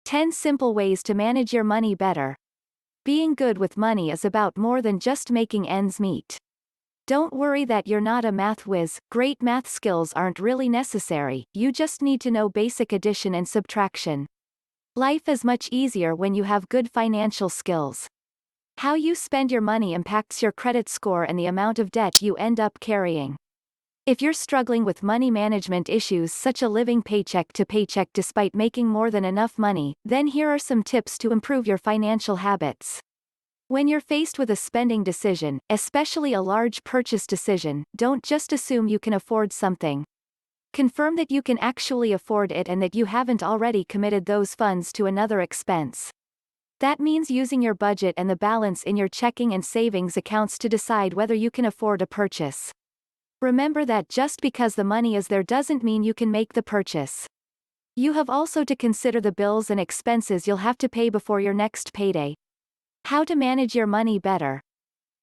10 Simple Ways to Manage Your Money Better. Being good with money is about more than just making ends meet. Don't worry that you're not a math whiz, great math skills aren't really necessary, you just need to know basic addition and subtraction. Life is much easier when you have good financial skills. How you spend your money impacts your credit score and the amount of debt you end up carrying. If you're struggling with money management issues such as living paycheck to paycheck despite making more than enough money, then here are some tips to improve your financial habits. When you're faced with a spending decision, especially a large purchase decision, don't just assume you can afford something. Confirm that you can actually afford it and that you haven't already committed those funds to another expense. That means using your budget and the balance in your checking and savings accounts to decide whether you can afford a purchase. Remember that just because the money is there doesn't mean you can make the purchase. You have also to consider the bills and expenses you'll have to pay before your next payday. How to manage your money better.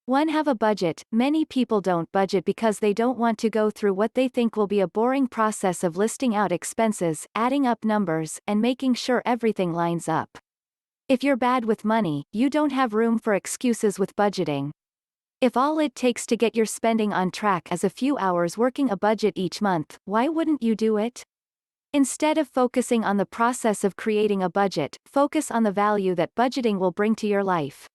1. Have a budget. Many people don't budget because they don't want to go through what they think will be a boring process of listing out expenses, adding up numbers, and making sure everything lines up. If you're bad with money, you don't have room for excuses with budgeting. If all it takes to get your spending on track is a few hours working a budget each month, why wouldn't you do it? Instead of focusing on the process of creating a budget, focus on the value that budgeting will bring to your life.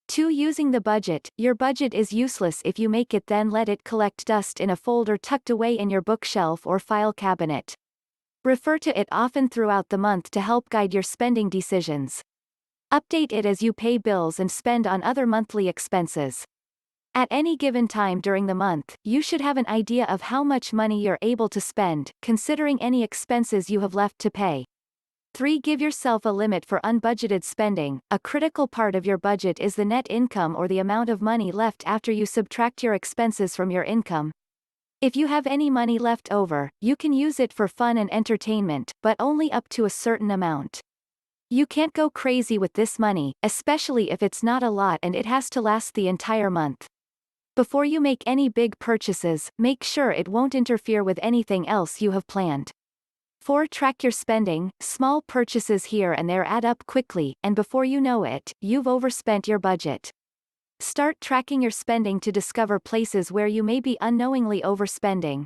2. Using the budget. Your budget is useless if you make it, then let it collect dust in a folder tucked away in your bookshelf or file cabinet. Refer to it often throughout the month to help guide your spending decisions. Update it as you pay bills and spend on other monthly expenses. At any given time during the month, you should have an idea of how much money you're able to spend, considering any expenses you have left to pay. 3. Give yourself a limit for unbudgeted spending. A critical part of your budget is the net income, or the amount of money left after you subtract your expenses from your income. If you have any money left over, you can use it for fun and entertainment, but only up to a certain amount. You can't go crazy with this money, especially if it's not a lot and it has to last the entire month. Before you make any big purchases, make sure it won't interfere with anything else you have planned. 4. Track your spending. Small purchases here and there add up quickly, and before you know it, you've overspent your budget. Start tracking your spending to discover places where you may be unknowingly overspending.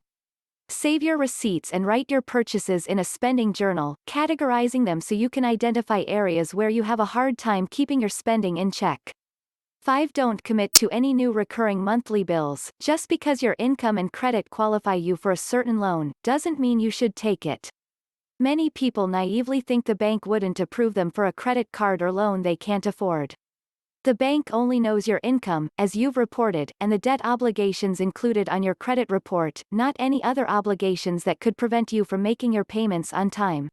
Save your receipts and write your purchases in a spending journal, categorizing them so you can identify areas where you have a hard time keeping your spending in check. 5. Don't commit to any new recurring monthly bills. Just because your income and credit qualify you for a certain loan, doesn't mean you should take it. Many people naively think the bank wouldn't approve them for a credit card or loan they can't afford. The bank only knows your income, as you've reported, and the debt obligations included on your credit report, not any other obligations that could prevent you from making your payments on time.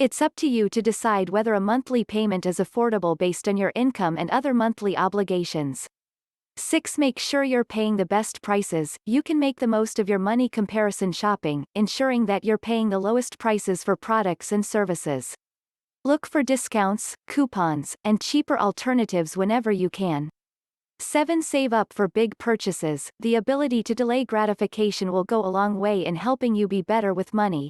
It's up to you to decide whether a monthly payment is affordable based on your income and other monthly obligations. 6. Make sure you're paying the best prices. You can make the most of your money comparison shopping, ensuring that you're paying the lowest prices for products and services. Look for discounts, coupons, and cheaper alternatives whenever you can. 7. Save up for big purchases. The ability to delay gratification will go a long way in helping you be better with money.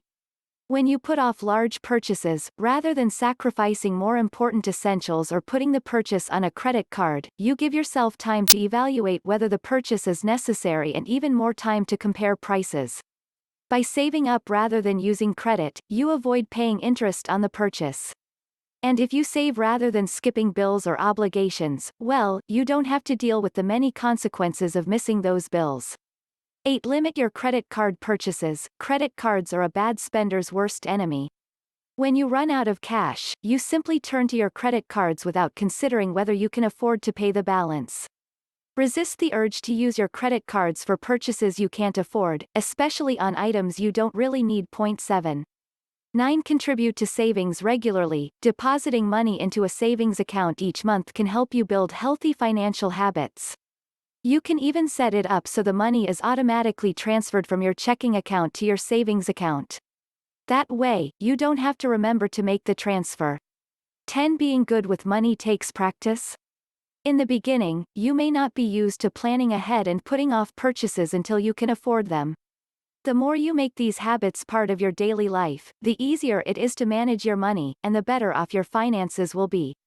When you put off large purchases, rather than sacrificing more important essentials or putting the purchase on a credit card, you give yourself time to evaluate whether the purchase is necessary and even more time to compare prices. By saving up rather than using credit, you avoid paying interest on the purchase. And if you save rather than skipping bills or obligations, well, you don't have to deal with the many consequences of missing those bills. 8. Limit your credit card purchases. Credit cards are a bad spender's worst enemy. When you run out of cash, you simply turn to your credit cards without considering whether you can afford to pay the balance. Resist the urge to use your credit cards for purchases you can't afford, especially on items you don't really need. 7. 9. Contribute to savings regularly. Depositing money into a savings account each month can help you build healthy financial habits. You can even set it up so the money is automatically transferred from your checking account to your savings account. That way, you don't have to remember to make the transfer. 10. Being good with money takes practice. In the beginning, you may not be used to planning ahead and putting off purchases until you can afford them. The more you make these habits part of your daily life, the easier it is to manage your money, and the better off your finances will be.